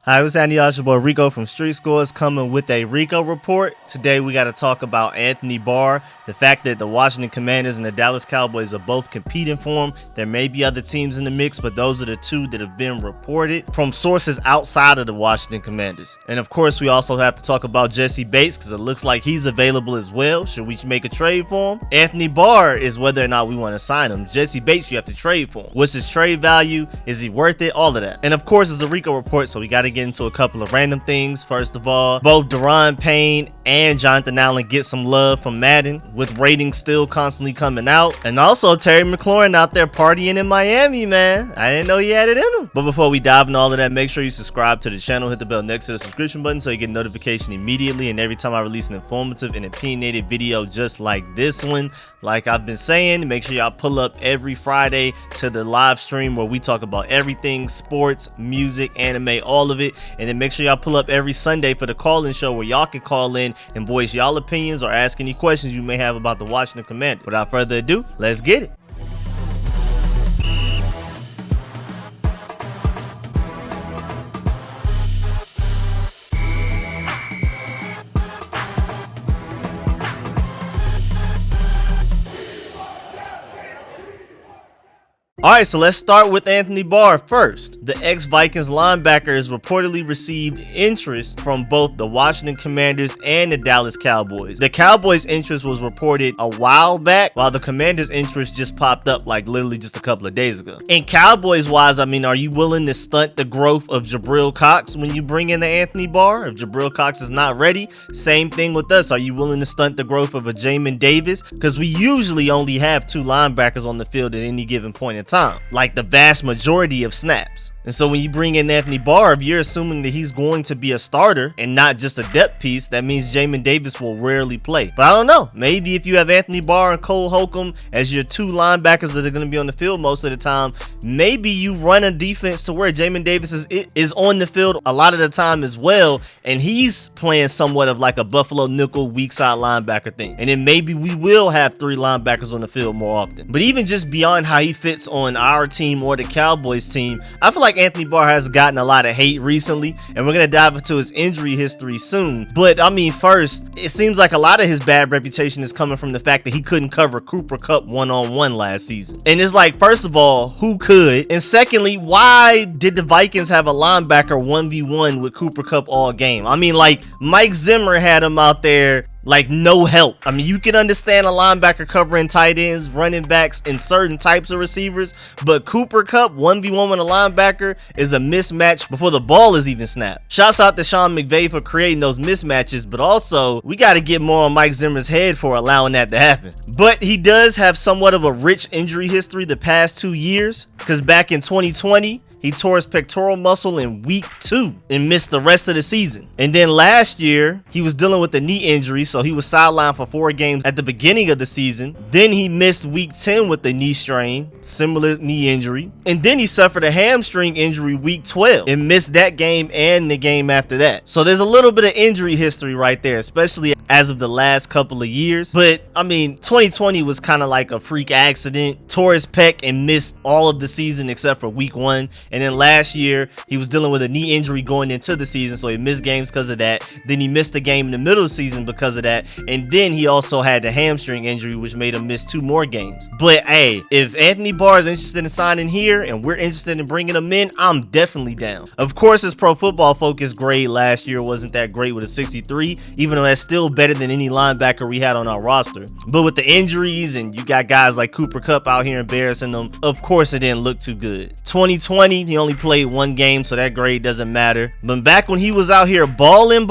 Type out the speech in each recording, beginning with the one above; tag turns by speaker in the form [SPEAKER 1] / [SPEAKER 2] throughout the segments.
[SPEAKER 1] Hi, what's happening, y'all? It's your boy Rico from Street Scores coming with a Rico report. Today we got to talk about Anthony Barr, the fact that the Washington Commanders and the Dallas Cowboys are both competing for him. There may be other teams in the mix, but those are the two that have been reported from sources outside of the Washington Commanders. And of course, we also have to talk about Jessie Bates because it looks like he's available as well. Should we make a trade for him? Anthony Barr is whether or not we want to sign him. Jessie Bates, you have to trade for him. What's his trade value? Is he worth it? All of that. And of course, it's a Rico report, so we got to get into a couple of random things. First of all, both Daron Payne and Jonathan Allen get some love from Madden, with ratings still constantly coming out. And also Terry McLaurin out there partying in Miami, man. I didn't know he had it in him. But before we dive into all of that, make sure you subscribe to the channel, hit the bell next to the subscription button so you get notification immediately and every time I release an informative and opinionated video just like this one. Like I've been saying, make sure y'all pull up every Friday to the live stream where we talk about everything sports, music, anime, all of it. And then make sure y'all pull up every Sunday for the call-in show where y'all can call in and voice y'all opinions or ask any questions you may have about the Washington Commanders. Without further ado, let's get it. Alright, so let's start with Anthony Barr first. The ex-Vikings linebacker has reportedly received interest from both the Washington Commanders and the Dallas Cowboys. The Cowboys' interest was reported a while back, while the Commanders' interest just popped up like literally just a couple of days ago. And Cowboys-wise, I mean, are you willing to stunt the growth of Jabril Cox when you bring in the Anthony Barr? If Jabril Cox is not ready, same thing with us. Are you willing to stunt the growth of a Jamin Davis? Because we usually only have two linebackers on the field at any given point in time, like the vast majority of snaps. And so when you bring in Anthony Barr, if you're assuming that he's going to be a starter and not just a depth piece, that means Jamin Davis will rarely play. But I don't know, maybe if you have Anthony Barr and Cole Holcomb as your two linebackers that are going to be on the field most of the time, maybe you run a defense to where Jamin Davis is on the field a lot of the time as well, and he's playing somewhat of like a Buffalo nickel weak side linebacker thing. And then maybe we will have three linebackers on the field more often. But even just beyond how he fits on our team or the Cowboys team, I feel like Anthony Barr has gotten a lot of hate recently, and we're going to dive into his injury history soon. But I mean, first, it seems like a lot of his bad reputation is coming from the fact that he couldn't cover Cooper Kupp one-on-one last season. And it's like, first of all, who could? And secondly, why did the Vikings have a linebacker 1v1 with Cooper Kupp all game? I mean, like, Mike Zimmer had him out there like no help. I mean, you can understand a linebacker covering tight ends, running backs, and certain types of receivers, but Cooper Kupp 1v1 with a linebacker is a mismatch before the ball is even snapped. Shouts out to Sean McVay for creating those mismatches, but also we got to get more on Mike Zimmer's head for allowing that to happen. But he does have somewhat of a rich injury history the past 2 years, because back in 2020, he tore his pectoral muscle in week 2 and missed the rest of the season. And then last year, he was dealing with a knee injury, so he was sidelined for 4 games at the beginning of the season. Then he missed week 10 with the knee strain, similar knee injury. And then he suffered a hamstring injury week 12 and missed that game and the game after that. So there's a little bit of injury history right there, especially as of the last couple of years. But I mean, 2020 was kind of like a freak accident. Tore his pec and missed all of the season except for week 1. And then last year, he was dealing with a knee injury going into the season, so he missed games because of that. Then he missed a game in the middle of the season because of that. And then he also had the hamstring injury, which made him miss 2 more games. But hey, if Anthony Barr is interested in signing here and we're interested in bringing him in, I'm definitely down. Of course, his Pro Football Focus grade last year wasn't that great with a 63, even though that's still better than any linebacker we had on our roster. But with the injuries and you got guys like Cooper Kupp out here embarrassing them, of course it didn't look too good. 2020, he only played 1 game, so that grade doesn't matter. But back when he was out here balling,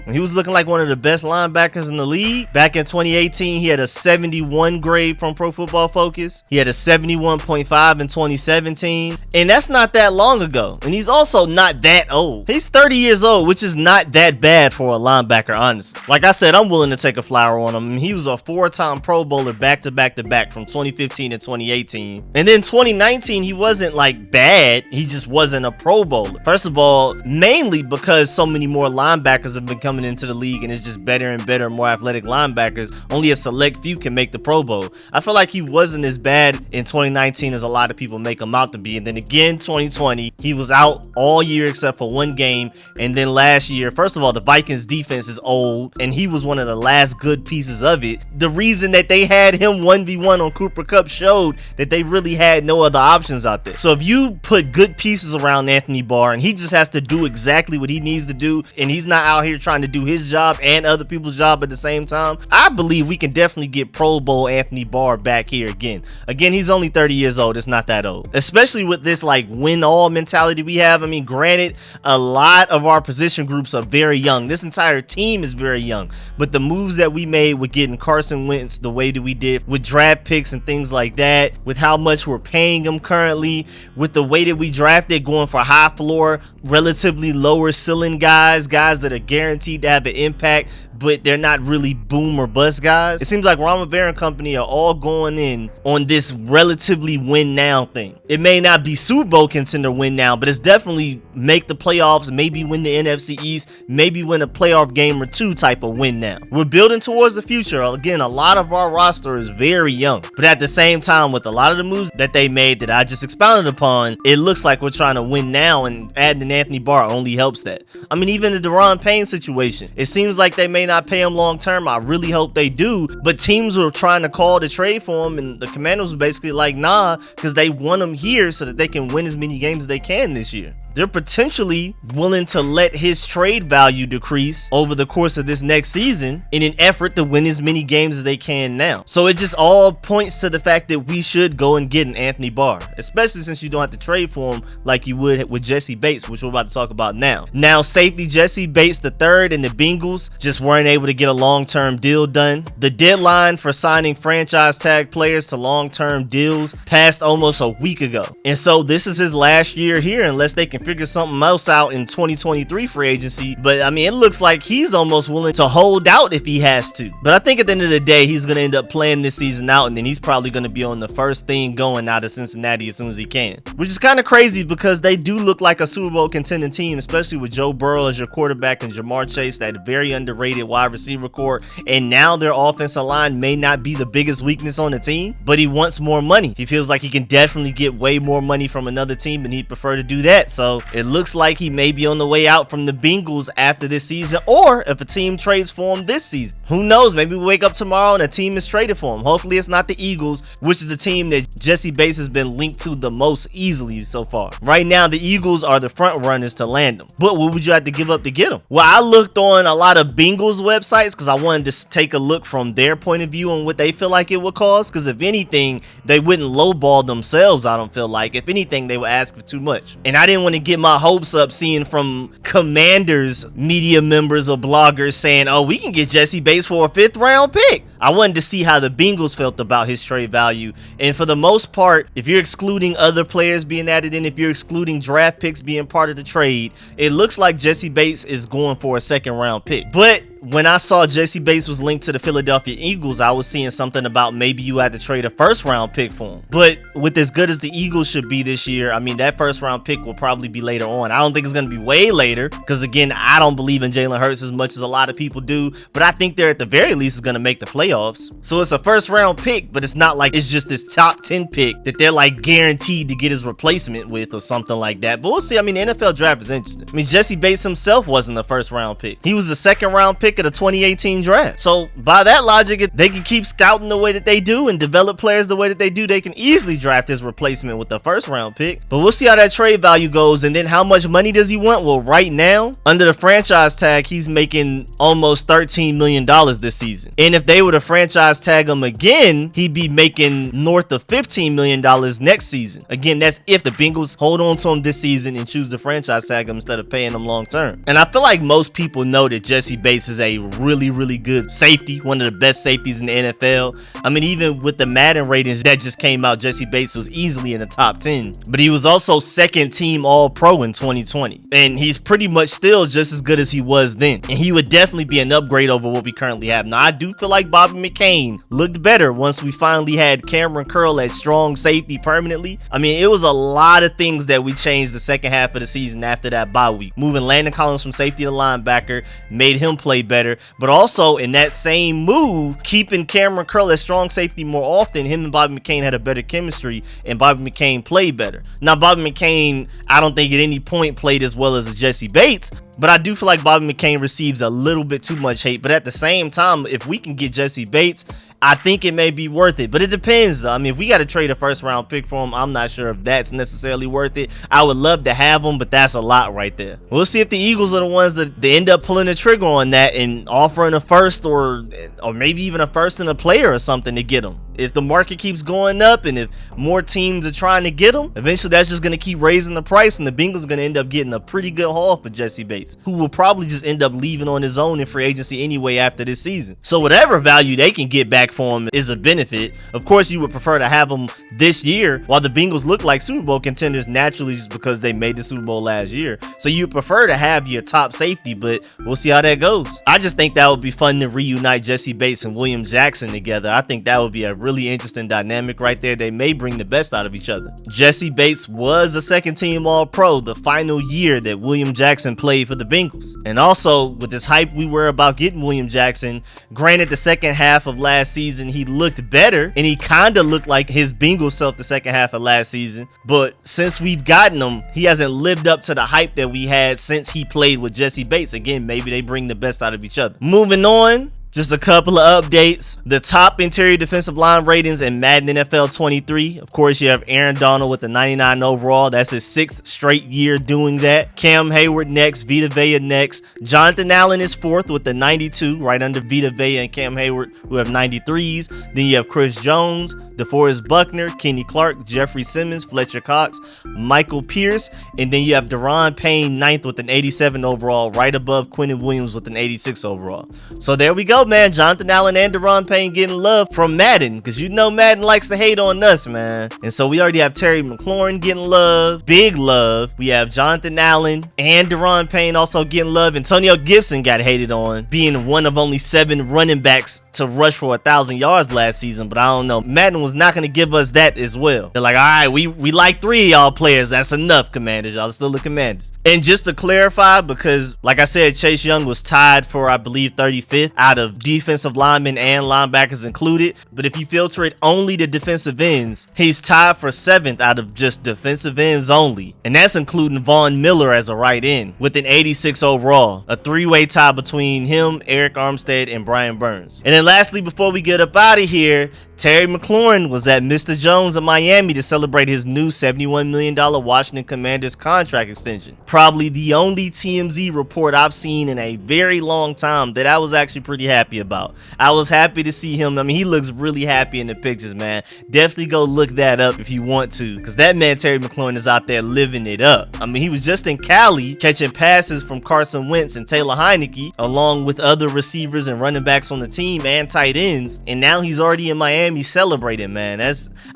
[SPEAKER 1] he was looking like one of the best linebackers in the league. Back in 2018, he had a 71 grade from Pro Football Focus. He had a 71.5 in 2017, and that's not that long ago. And he's also not that old. He's 30 years old, which is not that bad for a linebacker, honestly. Like I said, I'm willing to take a flower on him. He was a 4-time Pro Bowler back-to-back from 2015 to 2018. And then 2019, he wasn't like bad. he just wasn't a Pro Bowler. First of all, mainly because so many more linebackers have been coming into the league and it's just better and better, more athletic linebackers. Only a select few can make the Pro Bowl. I feel like he wasn't as bad in 2019 as a lot of people make him out to be. And then again, 2020, he was out all year except for one game. And then last year, first of all, the Vikings defense is old and he was one of the last good pieces of it. The reason that they had him 1v1 on Cooper Kupp showed that they really had no other options out there. So if you put good pieces around Anthony Barr and he just has to do exactly what he needs to do and he's not out here trying to do his job and other people's job at the same time, I believe we can definitely get Pro Bowl Anthony Barr back here again. Again, he's only 30 years old. It's not that old. Especially with this like win all mentality we have. I mean, granted, a lot of our position groups are very young. This entire team is very young. But the moves that we made with getting Carson Wentz the way that we did, with draft picks and things like that, with how much we're paying him currently, with the way that we drafted, going for high floor, relatively lower ceiling guys that are guaranteed to have an impact, but they're not really boom or bust guys. It seems like Ron Rivera and company are all going in on this relatively win now thing. It may not be Super Bowl contender win now, but it's definitely make the playoffs, maybe win the NFC East, maybe win a playoff game or two type of win now. We're building towards the future. Again, a lot of our roster is very young, but at the same time, with a lot of the moves that they made that I just expounded upon, it looks like we're trying to win now, and adding an Anthony Barr only helps that. I mean, even the Deron Payne situation, it seems like they may not pay him long term. I really hope they do, but teams were trying to call to trade for him, and the Commanders were basically like, nah, because they want him here so that they can win as many games as they can this year. They're potentially willing to let his trade value decrease over the course of this next season in an effort to win as many games as they can now. So it just all points to the fact that we should go and get an Anthony Barr, especially since you don't have to trade for him like you would with Jessie Bates, which we're about to talk about now. Now, safety Jessie Bates III and the Bengals just weren't able to get a long-term deal done. The deadline for signing franchise tag players to long-term deals passed almost a week ago. And so this is his last year here unless they can figure something else out in 2023 free agency. But I mean, it looks like he's almost willing to hold out if he has to. But I think at the end of the day, he's going to end up playing this season out, and then he's probably going to be on the first thing going out of Cincinnati as soon as he can, which is kind of crazy because they do look like a Super Bowl contending team, especially with Joe Burrow as your quarterback and Jamar Chase, that very underrated wide receiver core. And now their offensive line may not be the biggest weakness on the team, but he wants more money. He feels like he can definitely get way more money from another team, and he'd prefer to do that. So it looks like he may be on the way out from the Bengals after this season, or if a team trades for him this season. Who knows? Maybe we wake up tomorrow and a team is traded for him. Hopefully it's not the Eagles, which is the team that Jessie Bates has been linked to the most easily so far. Right now, the Eagles are the front runners to land him. But what would you have to give up to get him? Well, I looked on a lot of Bengals websites because I wanted to take a look from their point of view on what they feel like it would cost. Because if anything, they wouldn't lowball themselves, I don't feel like. If anything, they would ask for too much. And I didn't want to get my hopes up seeing from Commanders media members or bloggers saying, oh, we can get Jessie Bates for a 5th round pick. I wanted to see how the Bengals felt about his trade value. And for the most part, if you're excluding other players being added in, if you're excluding draft picks being part of the trade, it looks like Jessie Bates is going for a 2nd round pick. But when I saw Jessie Bates was linked to the Philadelphia Eagles, I was seeing something about maybe you had to trade a 1st round pick for him. But with as good as the Eagles should be this year, I mean, that 1st round pick will probably be later on. I don't think it's going to be way later because, again, I don't believe in Jalen Hurts as much as a lot of people do, but I think they're at the very least going to make the playoffs. So it's a 1st round pick, but it's not like it's just this top 10 pick that they're like guaranteed to get his replacement with or something like that. But we'll see. I mean, the NFL draft is interesting. I mean, Jessie Bates himself wasn't a 1st round pick. He was a 2nd round pick of the 2018 draft. So by that logic, if they can keep scouting the way that they do and develop players the way that they do, they can easily draft his replacement with the 1st round pick. But we'll see how that trade value goes. And then how much money does he want? Well, right now, under the franchise tag, he's making almost $13 million this season. And if they were to franchise tag him again, he'd be making north of $15 million next season. Again, that's if the Bengals hold on to him this season and choose to franchise tag him instead of paying him long term. And I feel like most people know that Jessie Bates is a really good safety, one of the best safeties in the NFL. I mean, even with the Madden ratings that just came out, Jessie Bates was easily in the top 10, but he was also 2nd team All-Pro in 2020, and he's pretty much still just as good as he was then, and he would definitely be an upgrade over what we currently have. Now, I do feel like Bobby Bobby McCain looked better once we finally had Cameron Curl at strong safety permanently. I mean, it was a lot of things that we changed the second half of the season after that bye week. Moving Landon Collins from safety to linebacker made him play better, but also in that same move, keeping Cameron Curl at strong safety more often, him and Bobby McCain had a better chemistry and Bobby McCain played better. Now, Bobby McCain, I don't think at any point played as well as Jessie Bates, but I do feel like Bobby McCain receives a little bit too much hate. But at the same time, if we can get Jessie Bates, I think it may be worth it. But it depends, though. I mean, if we got to trade a first round pick for him, I'm not sure if that's necessarily worth it. I would love to have him, but that's a lot right there. We'll see if the Eagles are the ones that they end up pulling the trigger on that and offering a first or maybe even a first and a player or something to get him. If the market keeps going up and if more teams are trying to get him, eventually that's just going to keep raising the price, and the Bengals are going to end up getting a pretty good haul for Jessie Bates, who will probably just end up leaving on his own in free agency anyway after this season. So whatever value they can get back for him is a benefit. Of course, you would prefer to have him this year while the Bengals look like Super Bowl contenders naturally just because they made the Super Bowl last year. So you prefer to have your top safety, but we'll see how that goes. I just think that would be fun to reunite Jessie Bates and William Jackson together. I think that would be a really interesting dynamic right there. They may bring the best out of each other. Jessie Bates was a second team All-Pro the final year that William Jackson played for the Bengals. And also with this hype we were about getting William Jackson, granted the second half of last season he looked better and he kind of looked like his Bengals self the second half of last season, but since we've gotten him, he hasn't lived up to the hype that we had since he played with Jessie Bates. Again, maybe they bring the best out of each other. Moving on, just a couple of updates. The top interior defensive line ratings in Madden NFL 23. Of course, you have Aaron Donald with the 99 overall. That's his 6th straight year doing that. Cam Hayward next. Vita Vea next. Jonathan Allen is 4th with the 92, right under Vita Vea and Cam Hayward, who have 93s. Then you have Chris Jones, DeForest Buckner, Kenny Clark, Jeffrey Simmons, Fletcher Cox, Michael Pierce, and then you have Daron Payne 9th with an 87 overall, right above Quinnen Williams with an 86 overall. So there we go, man. Jonathan Allen and Daron Payne getting love from Madden, because you know Madden likes to hate on us, man. And so we already have Terry McLaurin getting love, big love. We have Jonathan Allen and Daron Payne also getting love. Antonio Gibson got hated on, being one of only 7 running backs to rush for 1,000 yards last season, but I don't know. Madden was not going to give us that as well. They're like, all right, we like 3 of y'all players. That's enough, Commanders. Y'all still the Commanders. And just to clarify, because like I said, Chase Young was tied for, I believe, 35th out of defensive linemen and linebackers included. But if you filter it only to defensive ends, he's tied for 7th out of just defensive ends only. And that's including Von Miller as a right end with an 86 overall. A 3-way tie between him, Eric Armstead, and Brian Burns. And then lastly, before we get up out of here, Terry McLaurin was at Mr. Jones in Miami to celebrate his new $71 million Washington Commanders contract extension. Probably the only TMZ report I've seen in a very long time that I was actually pretty happy about. I was happy to see him. I mean, he looks really happy in the pictures, man. Definitely go look that up if you want to, because that man Terry McLaurin is out there living it up. I mean, he was just in Cali catching passes from Carson Wentz and Taylor Heineke, along with other receivers and running backs on the team and tight ends, and now he's already in Miami celebrating, man.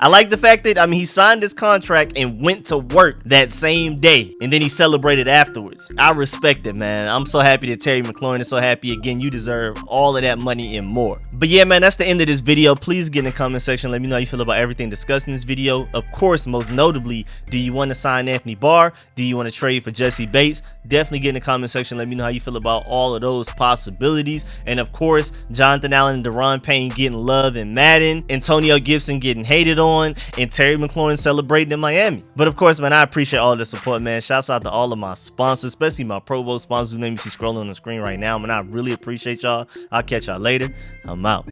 [SPEAKER 1] I like the fact that, I mean, he signed his contract and went to work that same day, and then he celebrated afterwards. I respect it, man. I'm so happy that Terry McLaurin is so happy. Again, you deserve all of that money and more. But yeah, man, that's the end of this video. Please get in the comment section, let me know how you feel about everything discussed in this video. Of course, most notably, do you want to sign Anthony Barr? Do you want to trade for Jessie Bates? Definitely get in the comment section, let me know how you feel about all of those possibilities. And of course, Jonathan Allen and Daron Payne getting love in Madden, Antonio Gibson getting hated on, and Terry McLaurin celebrating in Miami. But of course, man, I appreciate all the support, man. Shouts out to all of my sponsors, especially my Pro Bowl sponsors whose name you see scrolling on the screen right now, man. I really appreciate y'all. I'll catch y'all later. I'm out.